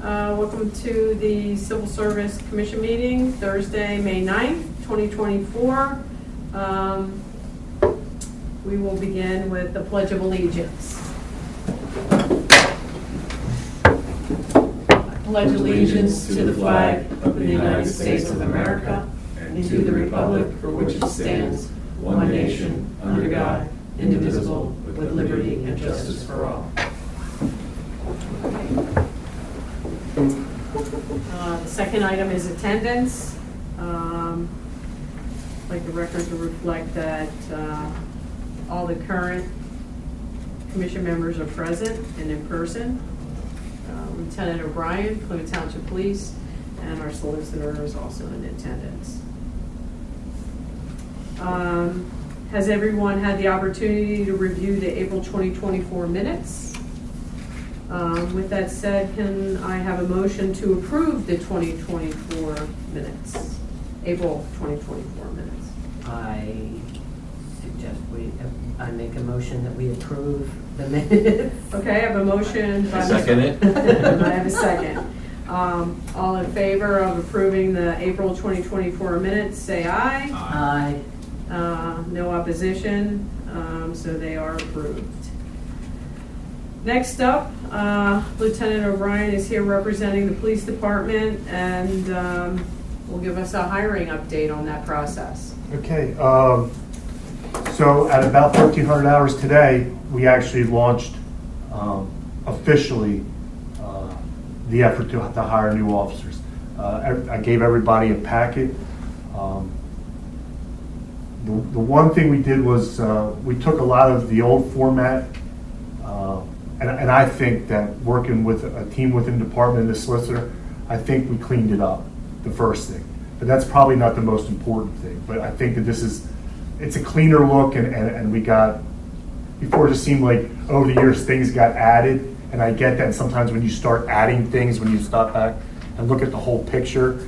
Welcome to the Civil Service Commission meeting, Thursday, May 9th, 2024. We will begin with the Pledge of Allegiance. I pledge allegiance to the flag of the United States of America and to the republic for which it stands, one nation, under God, indivisible, with liberty and justice for all. The second item is attendance. I'd like the record to reflect that all the current commission members are present and in person. Lieutenant O'Brien, Plymouth Township Police, and our solicitor is also in attendance. Has everyone had the opportunity to review the April 2024 minutes? With that said, can I have a motion to approve the 2024 minutes, April 2024 minutes? I suggest I make a motion that we approve the minutes. Okay, I have a motion. I second it. I have a second. All in favor of approving the April 2024 minutes, say aye. Aye. No opposition, so they are approved. Next up, Lieutenant O'Brien is here representing the police department and will give us a hiring update on that process. Okay, so at about 1,300 hours today, we actually launched officially the effort to hire new officers. I gave everybody a packet. The one thing we did was we took a lot of the old format, and I think that working with a team within the department and the solicitor, I think we cleaned it up, the first thing. But that's probably not the most important thing. But I think that it's a cleaner look, and we got, before it just seemed like over the years things got added, and I get that sometimes when you start adding things, when you stop back and look at the whole picture,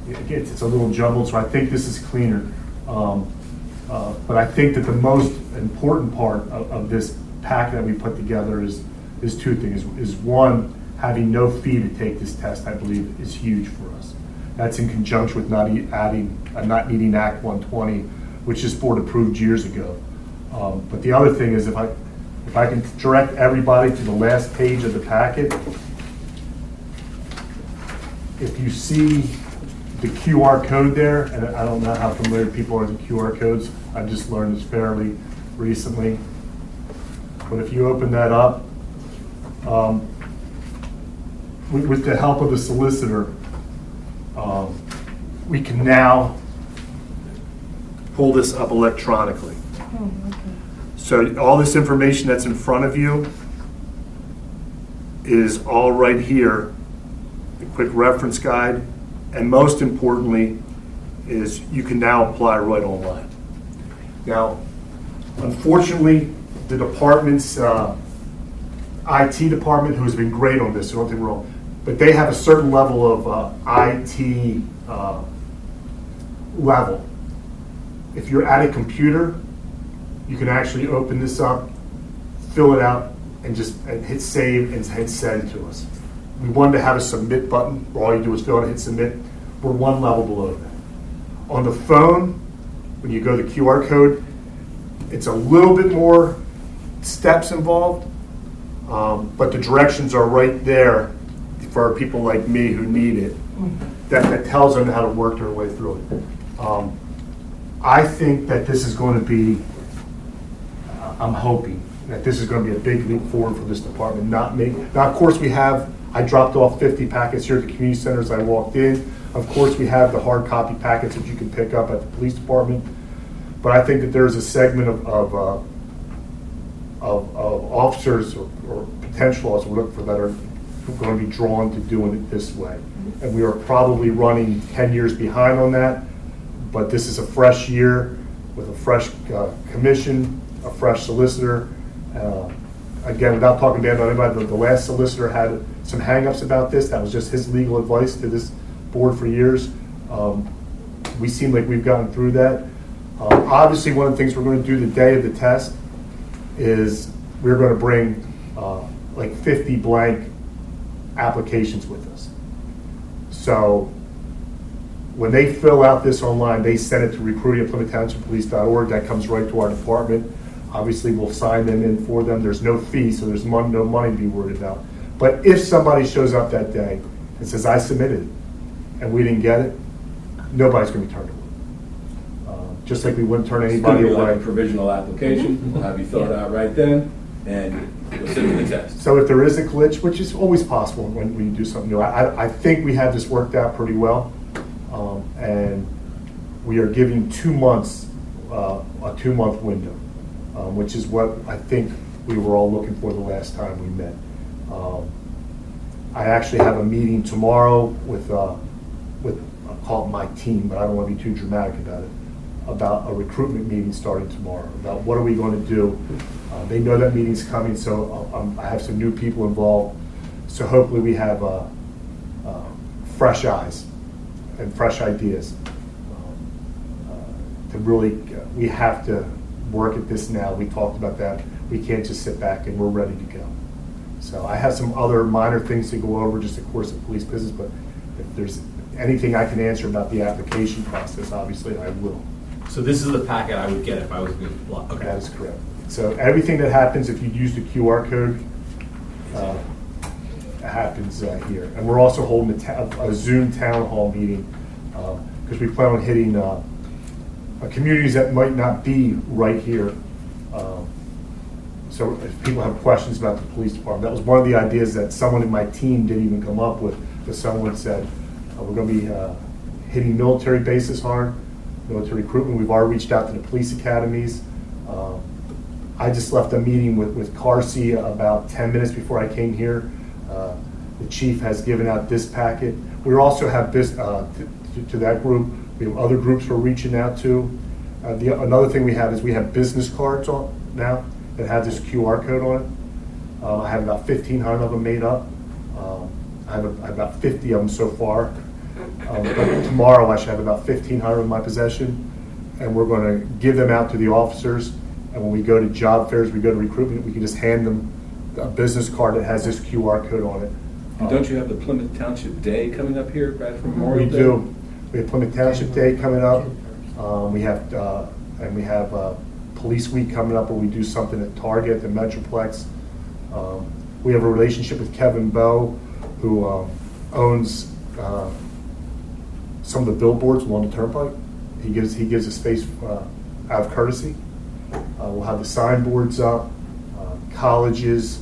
it's a little jumbled, so I think this is cleaner. But I think that the most important part of this pack that we put together is two things. Is one, having no fee to take this test, I believe, is huge for us. That's in conjunction with not needing Act 120, which this board approved years ago. But the other thing is, if I can direct everybody to the last page of the packet, if you see the QR code there, and I don't know how familiar people are with QR codes, I've just learned this fairly recently. But if you open that up, with the help of the solicitor, we can now pull this up electronically. Oh, okay. So all this information that's in front of you is all right here, the quick reference guide, and most importantly is you can now apply right online. Now, unfortunately, the department's IT department, who has been great on this, so don't get me wrong, but they have a certain level of IT level. If you're at a computer, you can actually open this up, fill it out, and hit save and hit send to us. We wanted to have a submit button, where all you do is fill it and hit submit. We're one level below that. On the phone, when you go to the QR code, it's a little bit more steps involved, but the directions are right there for people like me who need it. That tells them how to work their way through it. I think that this is going to be, I'm hoping that this is going to be a big leap forward for this department, not me. Now, of course, I dropped off 50 packets here at the community center as I walked in. Of course, we have the hard copy packets that you can pick up at the police department. But I think that there's a segment of officers or potential officers we're looking for that are going to be drawn to doing it this way. And we are probably running 10 years behind on that. But this is a fresh year with a fresh commission, a fresh solicitor. Again, without talking bad about anybody, the last solicitor had some hang-ups about this. That was just his legal advice to this board for years. We seem like we've gotten through that. Obviously, one of the things we're going to do the day of the test is we're going to bring like 50 blank applications with us. So when they fill out this online, they send it to recruiting@PlymouthTownshipPolice.org. That comes right to our department. Obviously, we'll sign them in for them. There's no fee, so there's no money to be worried about. But if somebody shows up that day and says, I submitted and we didn't get it, nobody's going to be turned away. Just like we wouldn't turn It's going anybody to be like away. a provisional application. We'll have you fill it out right then, and you'll sit for the test. So if there is a glitch, which is always possible when you do something new, I think we have this worked out pretty well. And we are giving 2 months, a 2-month window, which is what I think we were all looking for the last time we met. I actually have a meeting tomorrow with I'll call it my team, but I don't want to be too dramatic about a recruitment meeting starting tomorrow, about what are we going to do. They know that meeting's coming, so I have some new people involved. So hopefully we have fresh eyes and fresh ideas. To really, we have to work at this now. We talked about that. We can't just sit back and we're ready to go. So I have some other minor things to go over, just the course of police business, but if there's anything I can answer about the application process, obviously I will. So this is the packet I would get if I was going to, okay. That is correct. So everything that happens, if you use the QR code, happens here. And we're also holding a Zoom town hall meeting because we plan on hitting communities that might not be right here. So if people have questions about the police department, that was one of the ideas that someone in my team didn't even come up with, but someone said, we're going to be hitting military bases hard, military recruitment. We've already reached out to the police academies. I just left a meeting with Carsey about 10 minutes before I came here. The chief has given out this packet. We also have this, to that group, we have other groups we're reaching out to. Another thing we have is we have business cards on now that have this QR code on it. I have about 1,500 of them made up. I have about 50 of them so far. But tomorrow I should have about 1,500 in my possession, and we're going to give them out to the officers. And when we go to job fairs, we go to recruitment, we can just hand them a business card that has this QR code on it. And don't you have the Plymouth Township Day coming up here, right for Memorial We Day? do. We have Plymouth Township Day coming up. We have Police Week coming up, where we do something at Target, the Metroplex. We have a relationship with Kevin Bowe, who owns some of the billboards along the turnpike. He gives a space out of courtesy. We'll have the signboards up, colleges.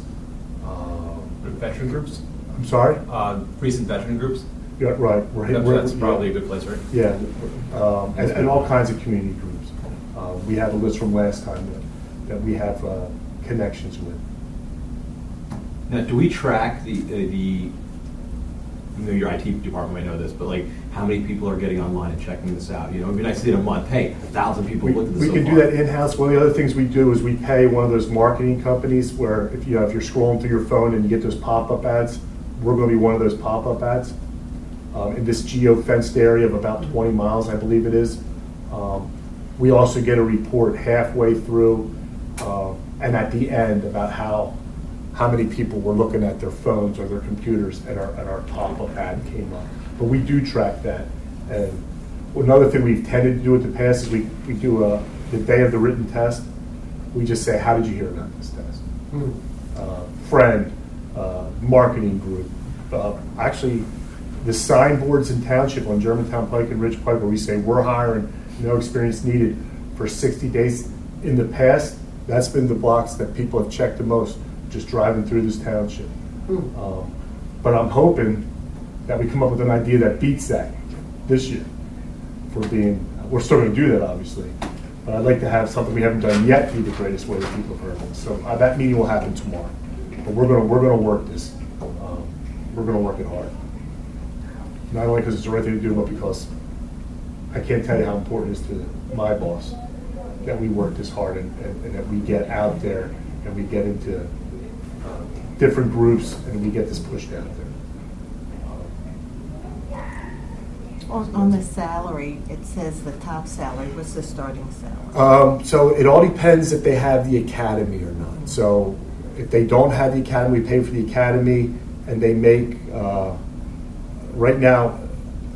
Veteran groups? I'm sorry? Recent veteran groups? Yeah, right. That's probably a good place, right? Yeah, and all kinds of community groups. We have a list from last time that we have connections with. Now, do we track the you know, your IT department might know this, but like how many people are getting online and checking this out? You know, it'd be nice to see in a month, hey, 1,000 people looked at this We so can far. do that in-house. One of the other things we do is we pay one of those marketing companies where if you're scrolling through your phone and you get those pop-up ads, we're going to be one of those pop-up ads. In this geo-fenced area of about 20 miles, I believe it is. We also get a report halfway through and at the end about how many people were looking at their phones or their computers and our pop-up ad came up. But we do track that. And another thing we've tended to do in the past is we do the day of the written test. We just say, how did you hear about this test? Friend, marketing group. Actually, the signboards in township on Germantown Pike and Ridge Pike where we say we're hiring, no experience needed for 60 days. In the past, that's been the blocks that people have checked the most, just driving through this township. But I'm hoping that we come up with an idea that beats that this year. We're still going to do that, obviously. But I'd like to have something we haven't done yet be the greatest way that people have heard of it. So that meeting will happen tomorrow. But we're going to work this. We're going to work it hard. Not only because it's the right thing to do, but because I can't tell you how important it is to my boss that we work this hard and that we get out there and we get into different groups and we get this pushed out there. On the salary, it says the top salary. What's the starting salary? So it all depends if they have the academy or not. So if they don't have the academy, we pay for the academy, and they make, right now,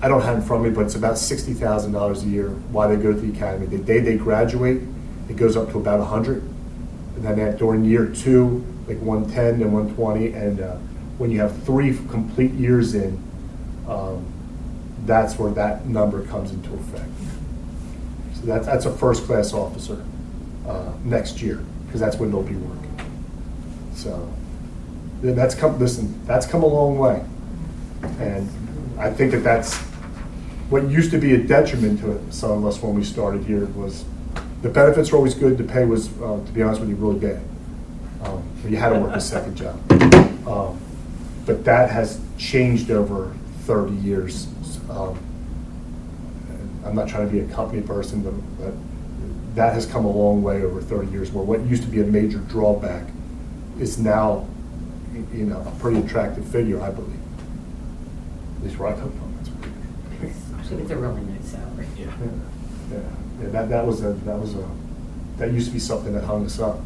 I don't have it in front of me, but it's about $60,000 a year while they go to the academy. The day they graduate, it goes up to about 100. And then during year 2, like 110 and 120. And when you have 3 complete years in, that's where that number comes into effect. So that's a first-class officer next year, because that's when they'll be working. So that's come a long way. And I think that's what used to be a detriment to some of us when we started here was the benefits were always good, the pay was, to be honest with you, really bad. You had to work a second job. But that has changed over 30 years. I'm not trying to be a company person, but that has come a long way over 30 years, where what used to be a major drawback is now, a pretty attractive figure, I believe. At least where I come from. That's pretty good. I think it's a really nice salary. Yeah, that used to be something that hung us up.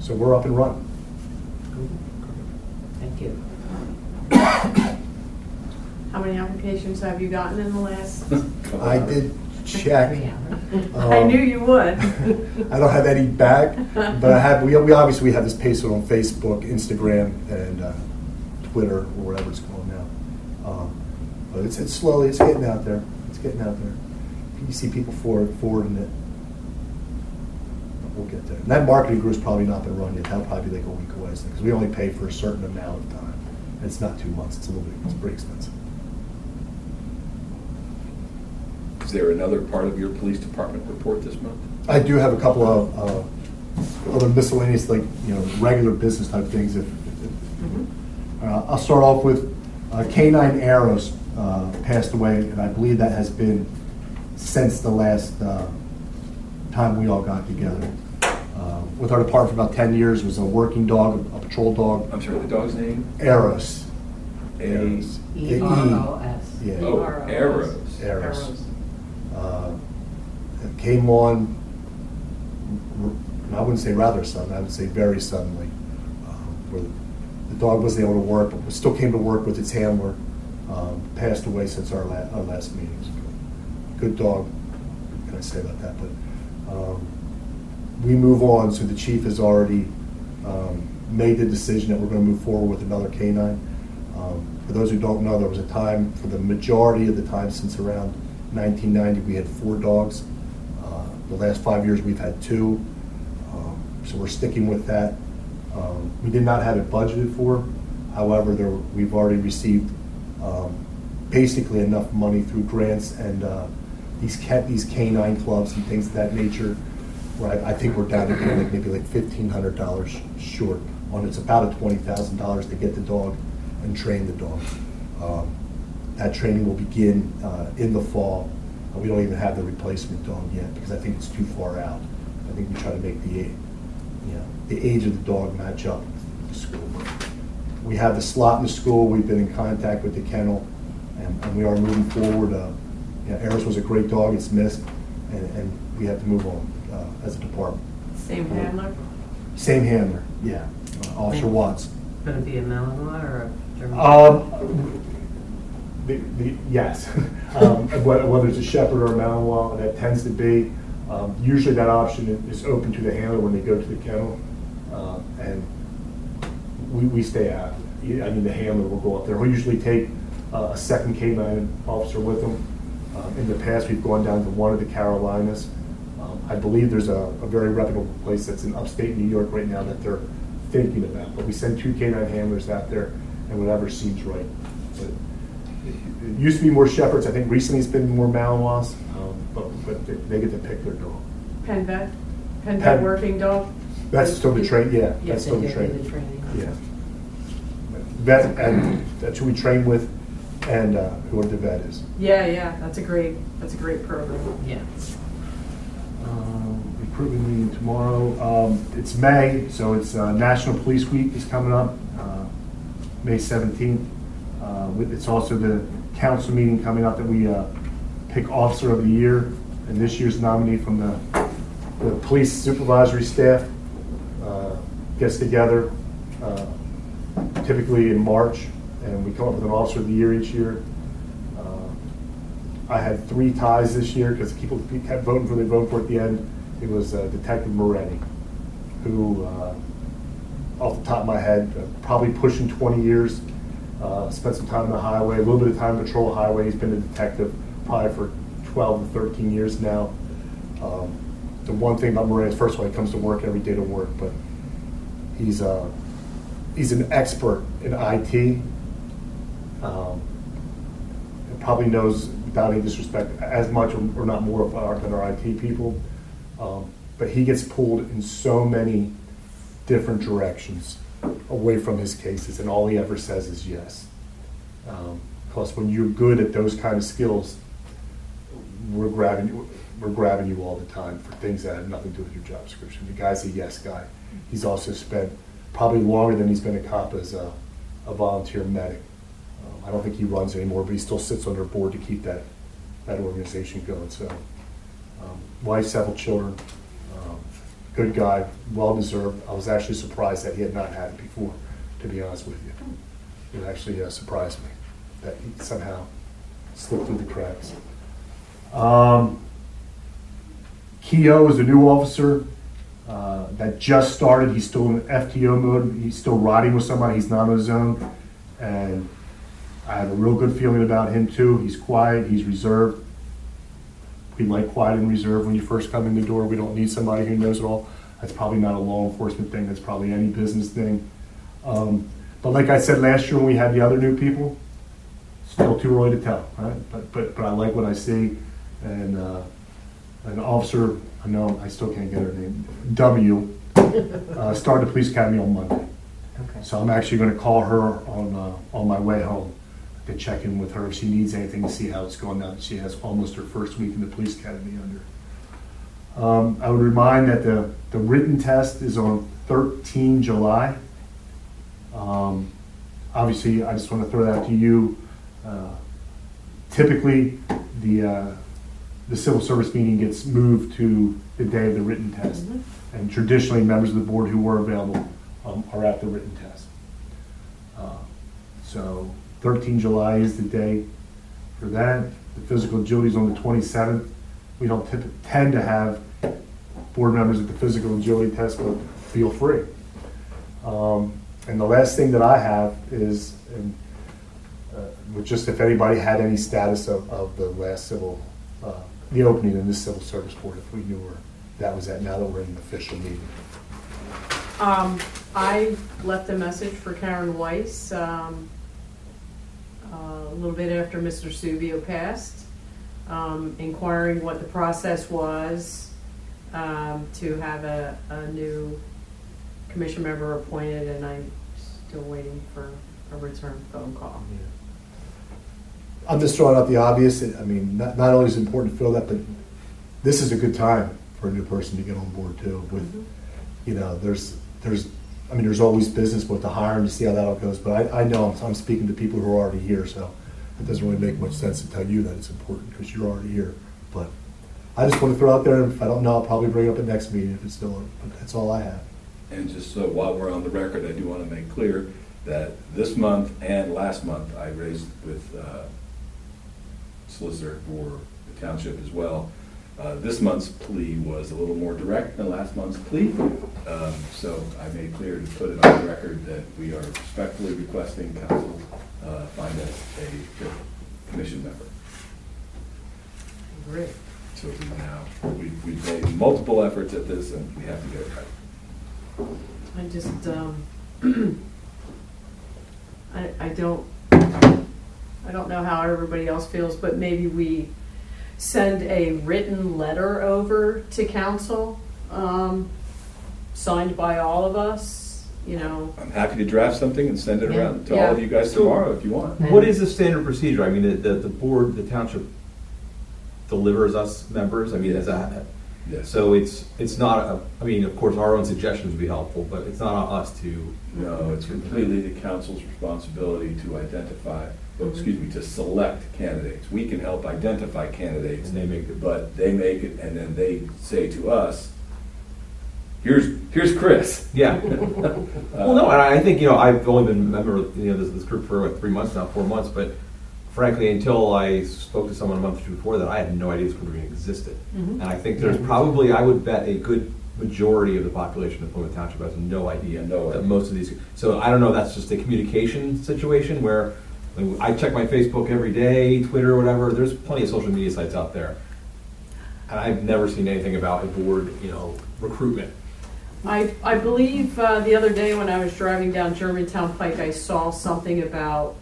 So we're up and running. Thank you. How many applications have you gotten in the last? I did check. 3 hours. I knew you would. I don't have any back, but we obviously have this pasted on Facebook, Instagram, and Twitter, or whatever it's called now. But it's slowly, it's getting out there. It's getting out there. You see people forwarding it. We'll get there. And that marketing group's probably not been run yet. That'll probably be like a week away, because we only pay for a certain amount of time. And it's not 2 months. It's pretty expensive. Is there another part of your police department report this month? I do have a couple of other miscellaneous, like, regular business type things. I'll start off with K9 Arrows passed away, and I believe that has been since the last time we all got together. With our department for about 10 years, it was a working dog, a patrol dog. I'm sorry, the dog's name? Arrows. Arrows. EROS. Yeah. Oh, Arrows. Arrows. It came on, I wouldn't say rather suddenly, I would say very suddenly. Where the dog wasn't able to work, but still came to work with its handler. Passed away since our last meetings. Good dog, what can I say about that? But we move on, so the chief has already made the decision that we're going to move forward with another canine. For those who don't know, there was a time, for the majority of the time since around 1990, we had 4 dogs. The last 5 years, we've had 2. So we're sticking with that. We did not have it budgeted for. However, we've already received basically enough money through grants and these canine clubs and things of that nature, where I think we're down to maybe $1,500 short on it's about $20,000 to get the dog and train the dog. That training will begin in the fall. We don't even have the replacement dog yet because I think it's too far out. I think we try to make the age of the dog match up with the school. We have the slot in the school. We've been in contact with the kennel, and we are moving forward. Arrows was a great dog. It's missed, and we have to move on as a department. Same handler? Same handler, yeah. Officer Watts. Going to be a Malinois or a German? Yes. Whether it's a Shepherd or a Malinois, that tends to be. Usually that option is open to the handler when they go to the kennel, and we stay out. I mean, the handler will go up there. He'll usually take a second canine officer with him. In the past, we've gone down to one of the Carolinas. I believe there's a very reputable place that's in upstate New York right now that they're thinking about. But we send 2 canine handlers out there, and whatever seems right. But it used to be more Shepherds. I think recently it's been more Malinois, but they get to pick their dog. Penn vet? Penn Penn- vet working dog? That's still the train, yeah. Yes, That's still They the do train. the training. Yeah. Vet, and that's who we train with, and who the vet is. Yeah, that's a great program. Yeah. Recruitment meeting tomorrow. It's May, so it's National Police Week is coming up, May 17th. It's also the council meeting coming up that we pick Officer of the Year, and this year's nominee from the police supervisory staff gets together, typically in March, and we come up with an Officer of the Year each year. I had 3 ties this year because people kept voting for, they voted for at the end. It was Detective Moretti, who, off the top of my head, probably pushing 20 years, spent some time on the highway, a little bit of time on patrol highway. He's been a detective probably for 12 to 13 years now. The one thing about Moretti is, first of all, he comes to work every day to work, but he's an expert in IT. And probably knows, without any disrespect, as much or not more than our IT people. But he gets pulled in so many different directions away from his cases, and all he ever says is yes. Because when you're good at those kind of skills, we're grabbing you all the time for things that have nothing to do with your job description. The guy's a yes guy. He's also spent probably longer than he's been a cop as a volunteer medic. I don't think he runs anymore, but he still sits on their board to keep that organization going. So, wife, several children, good guy, well deserved. I was actually surprised that he had not had it before, to be honest with you. It actually surprised me that he somehow slipped through the cracks. Keogh is a new officer that just started. He's still in FTO mode. He's still riding with somebody. He's not on his own. And I have a real good feeling about him too. He's quiet. He's reserved. We like quiet and reserved when you first come in the door. We don't need somebody who knows it all. That's probably not a law enforcement thing. That's probably any business thing. But like I said last year when we had the other new people, still too early to tell, right? But I like what I see. And an officer, I know I still can't get her name, W, started the police academy on Monday. Okay. So I'm actually going to call her on my way home to check in with her if she needs anything to see how it's going now that she has almost her first week in the police academy under. I would remind that the written test is on 13 July. Obviously, I just want to throw that out to you. Typically, the civil service meeting gets moved to the day of the written test. Mm-hmm. And traditionally, members of the board who were available are at the written test. So 13 July is the day for that. The physical agility is on the 27th. We don't tend to have board members at the physical agility test, but feel free. And the last thing that I have is, just if anybody had any status of the last civil, the opening in this civil service board, if we knew where that was at now that we're in an official meeting. I left a message for Karen Weiss a little bit after Mr. Subio passed, inquiring what the process was to have a new commission member appointed, and I'm still waiting for a return phone call. I'm just throwing out the obvious. I mean, not only is it important to fill that, but this is a good time for a new person to get on board too. With, you know, there's always business with the hiring to see how that all goes. But I know I'm speaking to people who are already here, so it doesn't really make much sense to tell you that it's important because you're already here. But I just want to throw out there, and if I don't know, I'll probably bring it up at next meeting if it's still. But that's all I have. And just so while we're on the record, I do want to make clear that this month and last month I raised with solicitor for the township as well. This month's plea was a little more direct than last month's plea. So I made clear to put it on the record that we are respectfully requesting council find us a fifth commission member. Great. So we've made multiple efforts at this and we have to get it right. I just, I don't know how everybody else feels, but maybe we send a written letter over to council, signed by all of us, you know. I'm happy to draft something and send it Yeah. around to all of you guys So- tomorrow if you want. What is the standard procedure? I mean, the board, the township delivers us members. I mean, is that, Yes. so it's not, I mean, of course, our own suggestions would be helpful, but it's not on us to. No, it's completely the council's responsibility to identify, to select candidates. We can help identify candidates. And they make it. But they make it, and then they say to us, here's Chris. Yeah. Well, no, and I think, I've only been a member of, this group for like 3 months now, 4 months, but frankly, until I spoke to someone a month or two before that, I had no idea this group even existed. Mhm. And I think there's probably, I would bet, a good majority of the population of Plymouth Township has no idea No that idea. most of these, so I don't know, that's just a communication situation where I check my Facebook every day, Twitter, whatever, there's plenty of social media sites out there. And I've never seen anything about a board, recruitment. I believe the other day when I was driving down Germantown Pike, I saw something about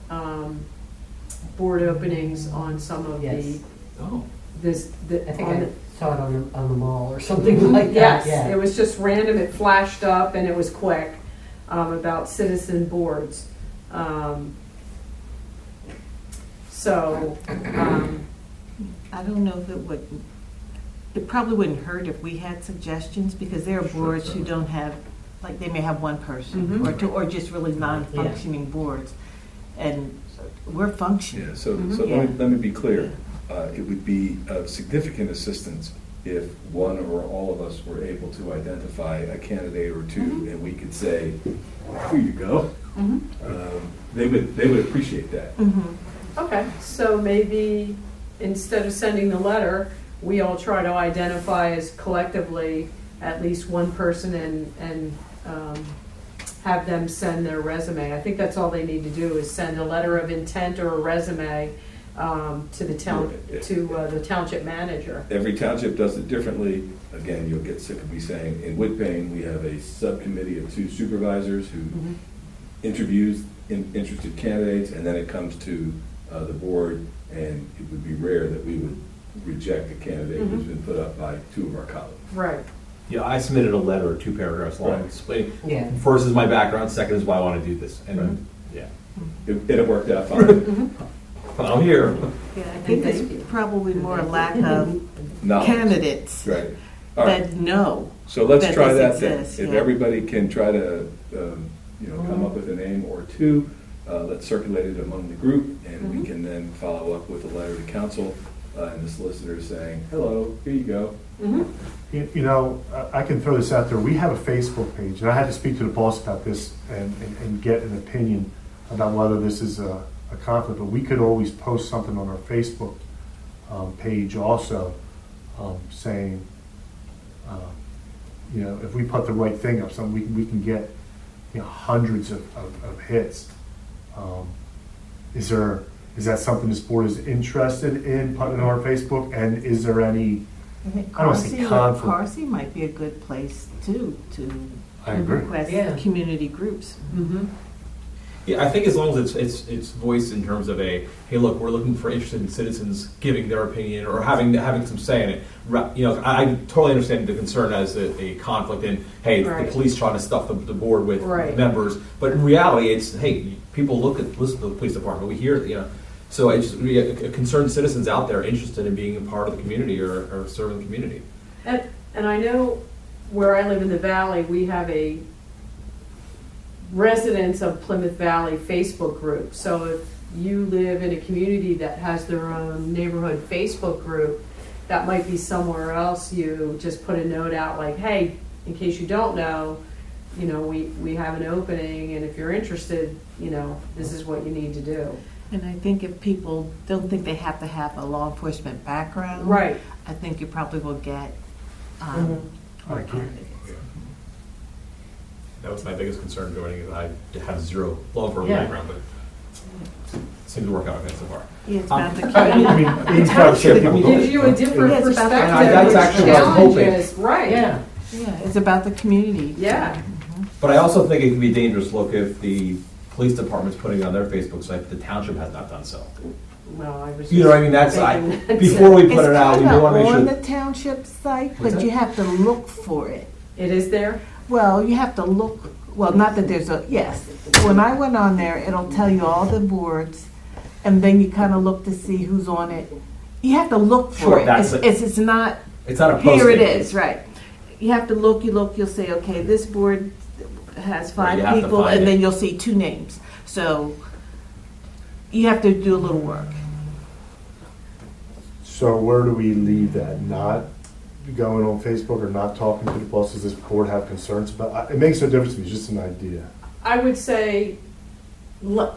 board openings on some of Yes. Oh. I think on I the- saw it on the mall or something like that, Yes, it was just random, it flashed up and it was quick, about citizen boards. So, I don't know if it probably wouldn't hurt if we had suggestions, because there are boards who don't have, like, they may have one person, Mhm. or two, or just really non-functioning boards, and we're functioning. Yeah, so Yeah. let me be clear. It would be of significant assistance if one or all of us were able to identify a candidate or two, and we could say, here you go. mhm. They would appreciate that. Mhm. Okay, so maybe instead of sending the letter, we all try to identify as collectively at least one person and have them send their resume. I think that's all they need to do is send a letter of intent or a resume to the the township manager. Every township does it differently. Again, you'll get sick of me saying, in Woodbine, we have a subcommittee of 2 supervisors who Mhm. interviews interested candidates, and then it comes to the board, and it would be rare that we would reject a candidate who's Mhm. been put up by 2 of our colleagues. Right. Yeah, I submitted a letter, 2 paragraphs long, Right. explaining, Yeah. first is my background, second is why I want to do this. Right. And, yeah, It worked out fine. Mhm. I'm here. Yeah, I think it's probably more a lack of Knowledge. candidates Right. All right. that know. So let's that try this that then. exists, If yeah. everybody can try to, come up with a name or 2, let's circulate it among the group, and we Mhm. can then follow up with a letter to council and the solicitor saying, hello, here you go. Mhm. I can throw this out there. We have a Facebook page, and I had to speak to the boss about this and get an opinion about whether this is a conflict, but we could always post something on our Facebook page also, saying, if we put the right thing up, something we can get hundreds of hits. Is that something this board is interested in putting on our Facebook? And is there any, I think I don't wanna say conflict. Parsi might be a good place too, to I agree. request Yeah. community groups. Mhm. Yeah, I think as long as it's voiced in terms of hey, look, we're looking for interested citizens giving their opinion or having some say in it. I totally understand the concern as a conflict in, hey, Right. the police trying to stuff the board with Right. members, but in reality, it's hey, people listen to the police department. We hear, so it's concerned citizens out there interested in being a part of the community or serving the community. And I know where I live in the valley, we have a residents of Plymouth Valley Facebook group. So if you live in a community that has their own neighborhood Facebook group, that might be somewhere else. You just put a note out like, hey, in case you don't know, we have an opening, and if you're interested, this is what you need to do. And I think if people don't think they have to have a law enforcement background. Right. I think you probably will get Mhm. more I agree. candidates. That was my biggest concern joining is I have 0 law enforcement Yeah. background, but it seems to work out okay so far. Yeah, it's about the I community. mean, 85% of people Gives don't. you a different Yeah, it's about perspective. that. That's actually what I was hoping. Challenges, right. Yeah. Yeah, it's about the community. Yeah. But I also think it can be a dangerous look if the police department's putting it on their Facebook site, but the township has not done so. Well, I was. You know what I mean? That's, thinking that- before we It's put it out, we kind want of to make on sure. the township site, What's but that? you have to look for it. It is there? Well, you have to look, well, not that there's yes. When I went on there, it'll tell you all the boards, and then you kind of look to see who's on it. You have to look Sure, for it. that's it. It's not, It's not a posting. here it is, right. You have to look, you'll say, okay, this board has Right, 5 you have to people, find and it. then you'll see 2 names. So you have to do a little work. So where do we leave that? Not going on Facebook or not talking to the boss, does this board have concerns about? It makes no difference to me, it's just an idea. I would say,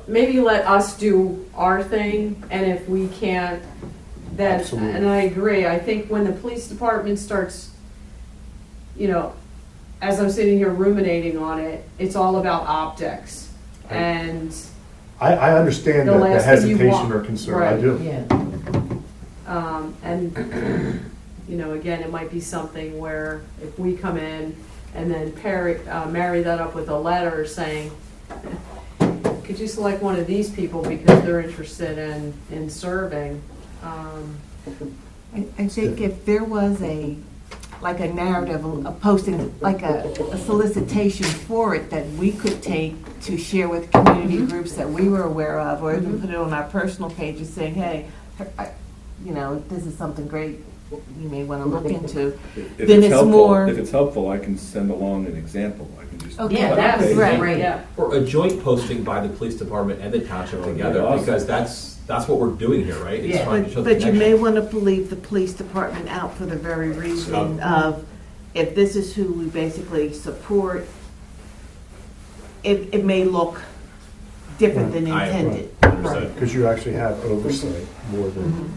maybe let us do our thing, and if we can't, then, Absolutely. and I agree, I think when the police department starts, you know, as I'm sitting here ruminating on it, it's all about optics. And, I understand The the last thing you hesitation want- or concern, I right. do. Yeah. and, you know, again, it might be something where if we come in and then marry that up with a letter saying, could you select one of these people because they're interested in serving? I think if there was like a narrative, a posting, like a solicitation for it that we could take to share with community groups that we were aware of, or even put it on our personal pages saying, hey, you know, this is something great you may want to look into. If Then it's helpful- more- If it's helpful, I can send along an example. I can just. Okay. Yeah, cut that and would be paste. great. Yeah. Or a joint posting by the police department and the township That would be together, awesome. because that's what we're doing here, right? It's Yeah. trying to show the But you may connection. want to leave the police department out for the very reason of, if this is who we basically support, it may look different than I- intended. Understood. Because you actually have oversight more than,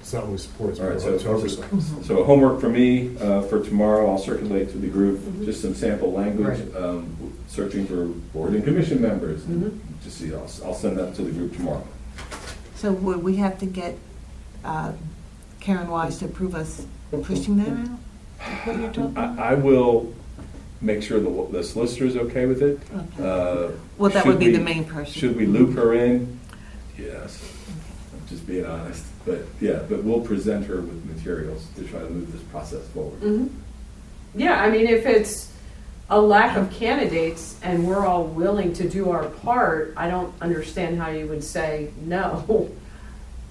it's not really support, it's All more right, it's oversight. So homework for me, for tomorrow, I'll circulate to the group, just some sample language, Right. searching for board and commission members. Mhm. Just see, I'll send that to the group tomorrow. So would we have to get Karen Wise to approve us pushing that out? What you're talking about? I will make sure the solicitor's okay with it. Okay. Well, that Should would be the we- main person. Should we loop her in? Yes, I'm just being honest, but yeah, but we'll present her with materials to try to move this process forward. Mhm. Yeah, I mean, if it's a lack of candidates and we're all willing to do our part, I don't understand how you would say no.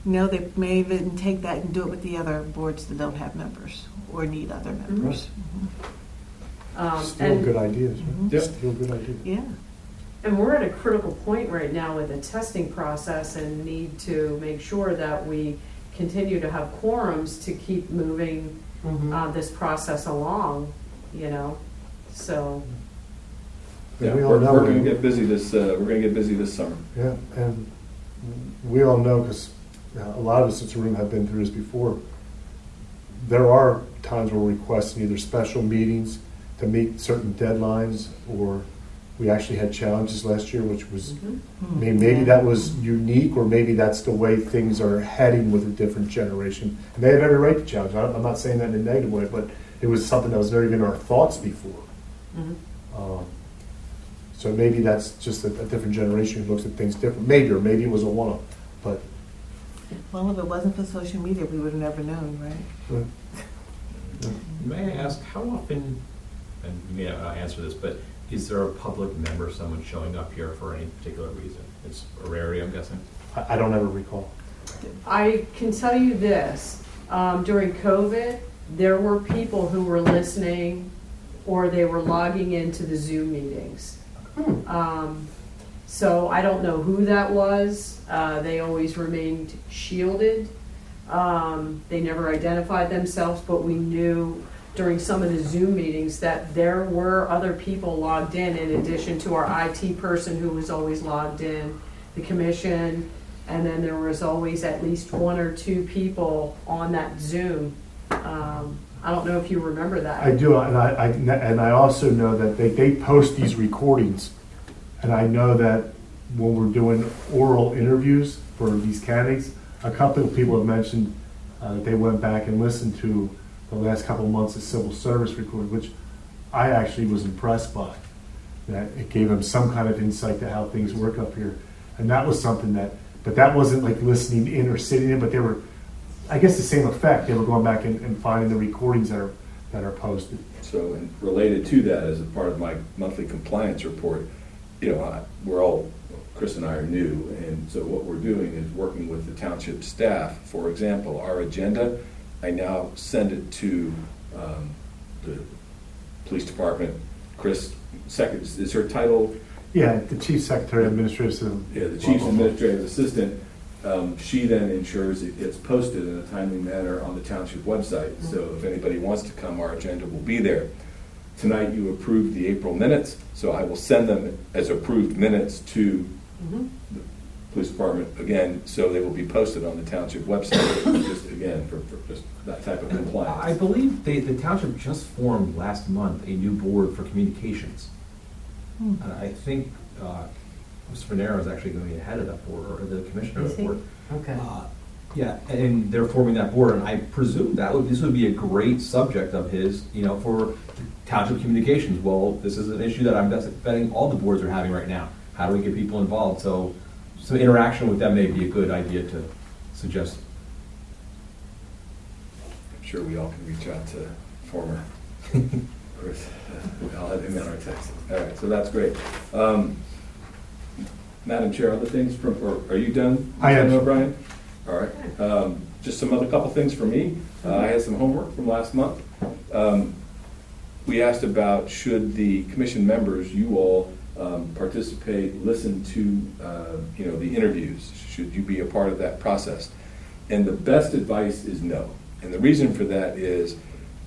No, they may even take that and do it with the other boards that don't have members or need other members. Still And- good ideas, right? Yep. Still good ideas. Yeah. And we're at a critical point right now with the testing process and need to make sure that we continue to have quorums to keep moving this process along, you know, so. Yeah, We all we're know gonna when- get busy this, summer. Yeah, and we all know, because a lot of us in this room have been through this before, there are times where we're requesting either special meetings to meet certain deadlines, or we actually had challenges last year, which was, maybe that was unique, or maybe that's the way things are heading with a different generation. And they have every right to challenge. I'm not saying that in a negative way, but it was something that was never even in our thoughts before. So maybe that's just a different generation who looks at things different. Maybe, or maybe it was a one-off, but Well, if it wasn't for social media, we would have never known, right? May I ask, how often, and you may not answer this, but is there a public member, someone showing up here for any particular reason? It's a rarity, I'm guessing? I don't ever recall. I can tell you this, during COVID, there were people who were listening or they were logging into the Zoom meetings. So I don't know who that was. They always remained shielded. They never identified themselves, but we knew during some of the Zoom meetings that there were other people logged in addition to our IT person who was always logged in, the commission, and then there was always at least one or two people on that Zoom. I don't know if you remember that. I do, and I also know that they post these recordings, and I know that when we're doing oral interviews for these candidates, a couple of people have mentioned that they went back and listened to the last couple of months of civil service recording, which I actually was impressed by. That it gave them some kind of insight to how things work up here, and that was something but that wasn't like listening in or sitting in, but they were, I guess, the same effect. They were going back and finding the recordings that are posted. So, and related to that, as a part of my monthly compliance report, you know, Chris and I are new, and so what we're doing is working with the township staff. For example, our agenda, I now send it to the police department. Chris, is her title? Yeah, the chief secretary, administrative assistant. Yeah, the chief's administrative assistant She then ensures it gets posted in a timely manner on the township website. So if anybody wants to come, our agenda will be there. Tonight, you approved the April minutes, so I will send them as approved minutes to the police department again, so they will be posted on the township website, just again, for just that type of I compliance. believe the township just formed last month a new board for communications. And I think Mr. Venero is actually going to be head of that board, or the commissioner of Is that he? board. Okay. Yeah, and they're forming that board, and I presume this would be a great subject of his, for township communications. Well, this is an issue that I'm betting all the boards are having right now. How do we get people involved? So some interaction with them may be a good idea to suggest. I'm sure we all can reach out to former Chris. I'll have him in our text. All right, so that's great. Madam Chair, other things or are you done? I am. Lieutenant O'Brien? All right. Just some other couple things for me. I had some homework from last month. We asked about should the commission members, you all, participate, listen to, the interviews? Should you be a part of that process? And the best advice is no. And the reason for that is,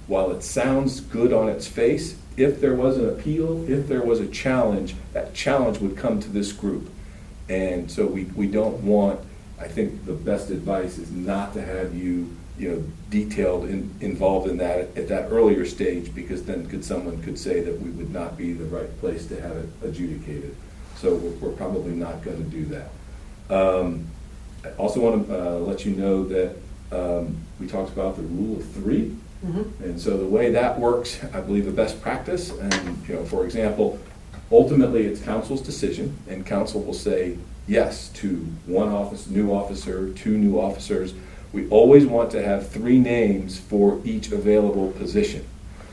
while it sounds good on its face, if there was an appeal, if there was a challenge, that challenge would come to this group. And so we don't want, I think the best advice is not to have you, detailed involved in that at that earlier stage, because then someone could say that we would not be the right place to have it adjudicated. So we're probably not going to do that. I also want to let you know that we talked about the rule of three. And so the way that works, I believe the best practice, and for example, ultimately it's council's decision, and council will say yes to one new officer, 2 new officers. We always want to have 3 names for each available position.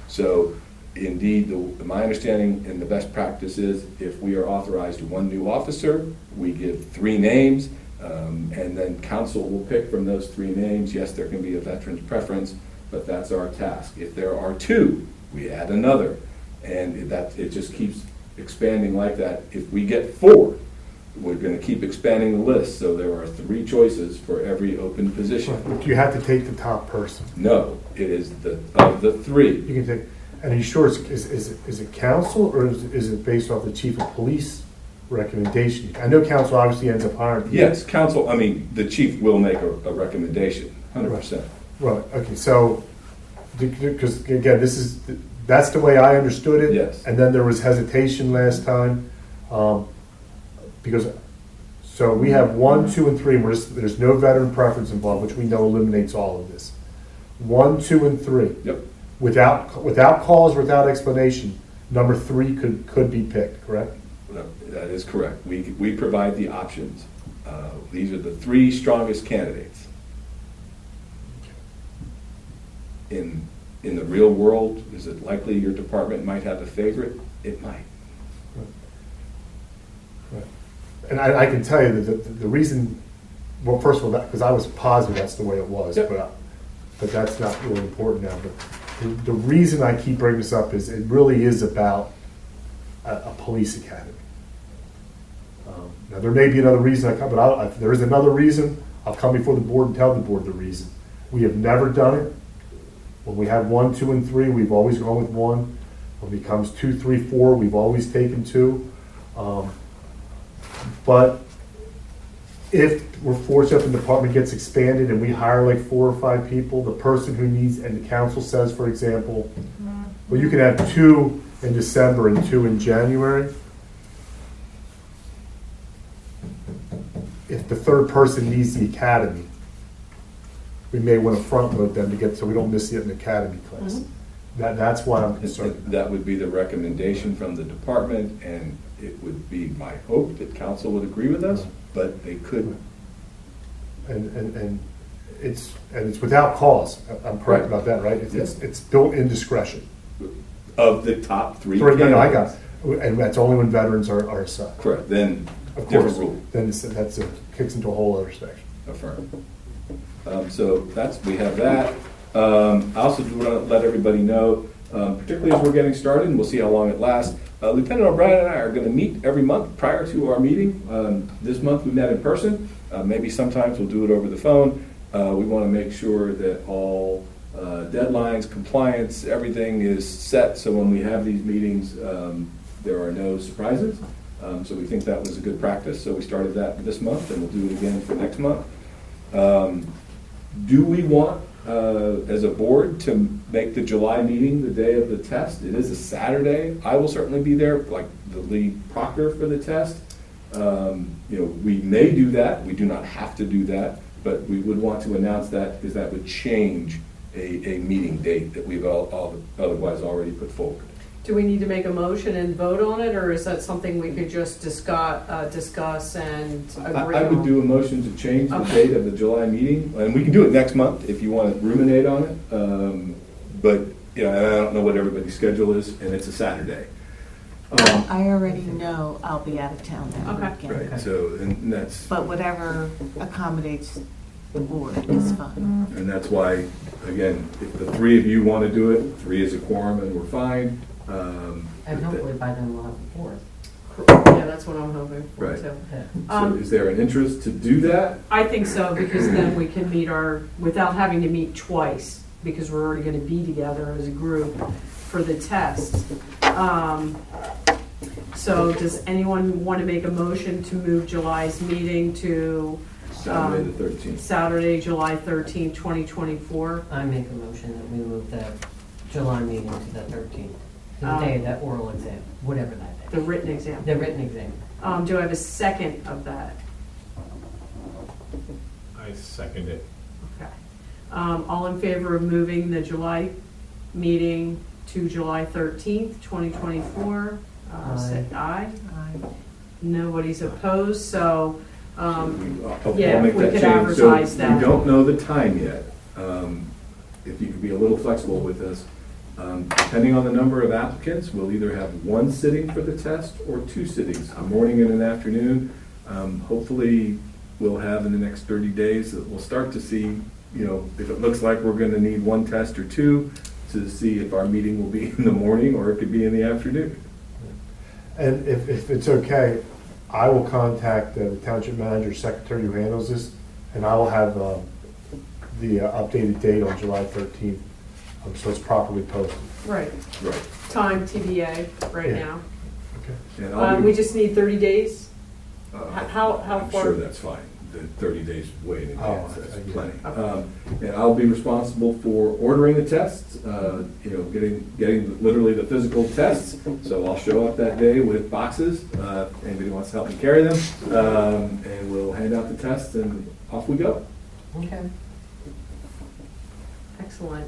So indeed, my understanding and the best practice is if we are authorized 1 new officer, we give 3 names, and then council will pick from those 3 names. Yes, there can be a veteran's preference, but that's our task. If there are 2, we add another, and it just keeps expanding like that. If we get 4, we're going to keep expanding the list, so there are 3 choices for every open position. But you have to take the top person. No, it is of the 3. You can take, and are you sure is it council, or is it based off the chief of police recommendation? I know council obviously ends up hiring. Yes, council, the chief will make a recommendation, 100%. Right, okay, so, because again, that's the way I understood it. Yes. And then there was hesitation last time, because, so we have 1, 2, and 3, and there's no veteran preference involved, which we know eliminates all of this. 1, 2, and 3. Yep, Without cause, without explanation, number 3 could be picked, correct? that is correct. We provide the options. These are the 3 strongest candidates. In the real world, is it likely your department might have a favorite? It might. Right. And I can tell you that the reason, well, first of all, because I was positive that's the way it was, Yep. but that's not really important now. But the reason I keep bringing this up is it really is about a police academy. Now, there may be another reason I come, but if there is another reason, I'll come before the board and tell the board the reason. We have never done it. When we have 1, 2, and 3, we've always gone with 1. When it becomes 2, 3, 4, we've always taken 2. But if we're fortunate if the department gets expanded and we hire like 4 or 5 people, the person who needs, and the council says, for example, well, you can have 2 in December and 2 in January. If the 3rd person needs the academy, we may want to front load them to get, so we don't miss it in the academy class. That's why I'm concerned. That would be the recommendation from the department, and it would be my hope that council would agree with us, but they could. And it's without cause. I'm correct about that, right? It's built in discretion. Of the top 3 No, candidates. I got it. And that's only when veterans are assigned. Correct, then, Of different course, rule. then that's kicks into a whole other section. Affirm. So we have that. I also do want to let everybody know particularly as we're getting started, and we'll see how long it lasts. Lieutenant O'Brien and I are going to meet every month prior to our meeting. This month we met in person. Maybe sometimes we'll do it over the phone. We want to make sure that all deadlines, compliance, everything is set, so when we have these meetings, there are no surprises. So we think that was a good practice, so we started that this month, and we'll do it again for next month. Do we want, as a board, to make the July meeting the day of the test? It is a Saturday. I will certainly be there, like the lead proctor for the test. We may do that. We do not have to do that, but we would want to announce that because that would change a meeting date that we've otherwise already put forward. Do we need to make a motion and vote on it, or is that something we could just discuss and agree on? I would do a motion to change the date of the July meeting, and we can do it next month if you want to ruminate on it. But I don't know what everybody's schedule is, and it's a Saturday. I already know I'll be out of town that Okay. weekend. Right. So, and that's But whatever accommodates the board is fine. and that's why, again, if the three of you want to do it, 3 is a quorum, and we're fine. And hopefully by then we'll have the fourth. Yeah, that's what I'm hoping for Right. too. So, is there an interest to do that? I think so, because then we can meet without having to meet twice, because we're already gonna be together as a group for the test. So does anyone want to make a motion to move July's meeting to Saturday the 13th. Saturday, July 13th, 2024? I make a motion that we move the July meeting to the 13th, the day of that oral exam, whatever that The day. written exam. The written exam. Do I have a second of that? I second it. Okay. All in favor of moving the July meeting to July 13th, 2024? Say aye. Nobody's opposed, so, I'll yeah, make we that could change. advertise So that. we don't know the time yet. If you could be a little flexible with us, depending on the number of applicants, we'll either have 1 sitting for the test or 2 sittings, a morning and an afternoon. Hopefully, we'll have in the next 30 days, that we'll start to see, if it looks like we're going to need 1 test or 2, to see if our meeting will be in the morning or it could be in the afternoon. And if it's okay, I will contact the township manager, secretary who handles this, and I will have the updated date on July 13th, so it's properly posted. right, Right. time TBA right Yeah. now. Okay. And I'll be- We just need 30 days? how I'm far- sure that's fine. The 30 days way in advance, Oh, that's I get it. plenty. Okay. And I'll be responsible for ordering the tests, getting literally the physical tests. So I'll show up that day with boxes, anybody wants to help me carry them, and we'll hand out the tests and off we go. Okay. Excellent.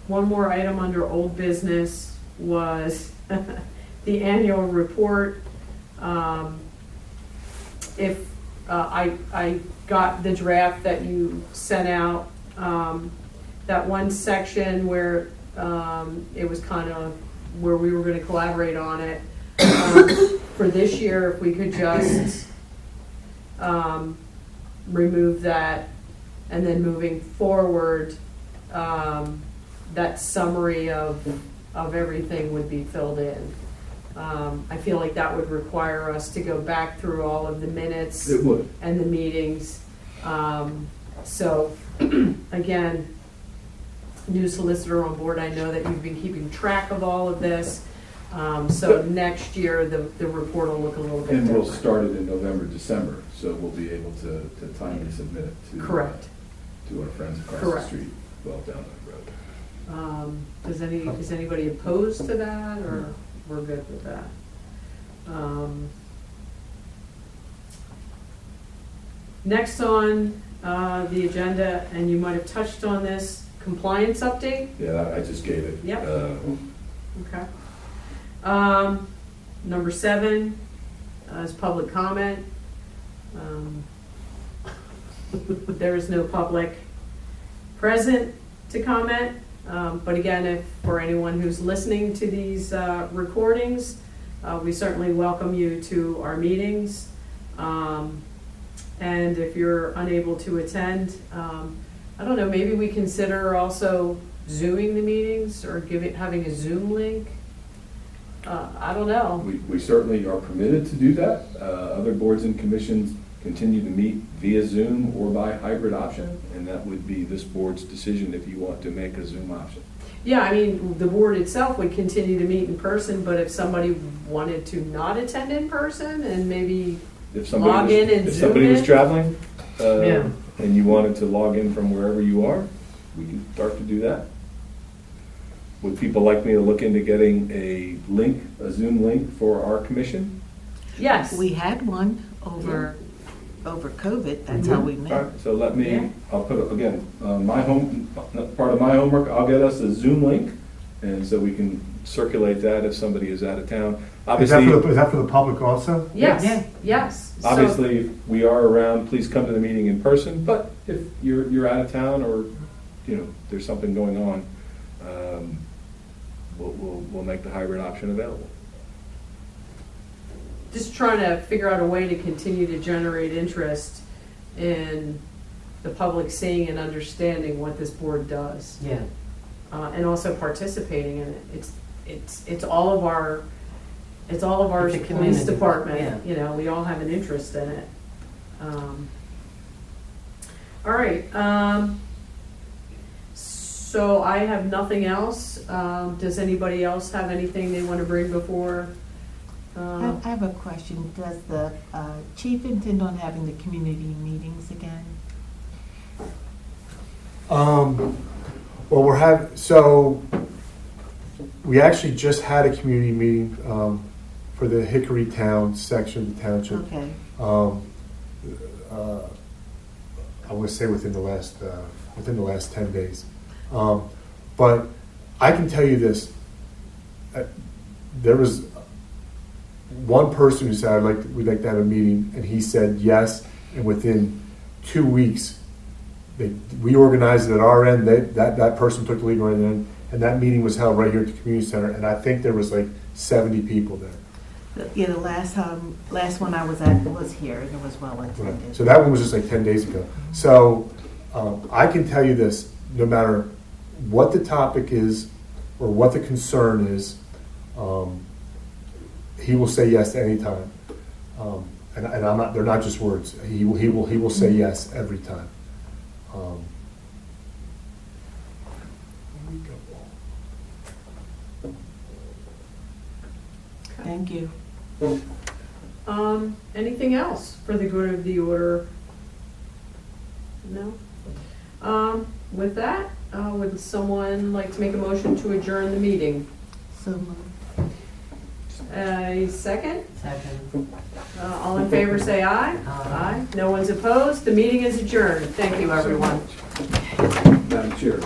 One more item under old business was the annual report. I got the draft that you sent out, that one section where it was kind of where we were going to collaborate on it. For this year, if we could just remove that, and then moving forward, that summary of everything would be filled in. I feel like that would require us to go back through all of the minutes It would. and the meetings. So, again, new solicitor on board, I know that you've been keeping track of all of this. So next year, the report will look a little bit And we'll different. start it in November, December, so we'll be able to timely submit it to. Correct. To our friends across the Correct. street, well down that road. Is anybody opposed to that, or we're good with that? Next on the agenda, and you might have touched on this, compliance update. Yeah, I just gave it. Yep. Uh, Okay. Number 7 is public comment. There is no public present to comment, but again, if for anyone who's listening to these recordings, we certainly welcome you to our meetings. And if you're unable to attend, I don't know, maybe we consider also Zooming the meetings or having a Zoom link? I don't know. We certainly are permitted to do that. Other boards and commissions continue to meet via Zoom or by hybrid option, and that would be this board's decision if you want to make a Zoom option. Yeah, I mean, the board itself would continue to meet in person, but if somebody wanted to not attend in person and maybe If Log in and if Zoom somebody was in? traveling, Yeah. and you wanted to log in from wherever you are, we can start to do that. Would people like me to look into getting a link, a Zoom link for our commission? yes. We had one over COVID, that's how we All met. right, so let Yeah. me, I'll put, again, part of my homework, I'll get us a Zoom link, and so we can circulate that if somebody is out of town. Is that Obviously, is that for the public also? Yes, Yeah. yes. So- obviously, if we are around, please come to the meeting in person, but if you're out of town or, there's something going on, we'll make the hybrid option available. Just trying to figure out a way to continue to generate interest in the public seeing and understanding what this board does, Yeah, and also participating in it. It's all of our It's a police community, department. yeah. We all have an interest in it. All right. So I have nothing else. Does anybody else have anything they want to bring before? I have a question. Does the chief intend on having the community meetings again? Well, we actually just had a community meeting for the Hickory Town section of the township. Okay. I would say within the last 10 days. But I can tell you this, there was one person who said, we'd like to have a meeting, and he said yes, and within 2 weeks, we organized it at our end, that person took the lead right in, and that meeting was held right here at the community center, and I think there was 70 people there. Yeah, the last one I was at was here, and it was well Right. attended. So that one was just 10 days ago. So I can tell you this, no matter what the topic is or what the concern is, he will say yes to any time. And I'm not, they're not just words. He will say yes every time. Thank you. Anything else for the good of the order? No? With that, would someone like to make a motion to adjourn the meeting? So moved. A second? second. All in favor, say aye. Aye. No one's opposed. The meeting is adjourned. Thank you, everyone. Madam Chair,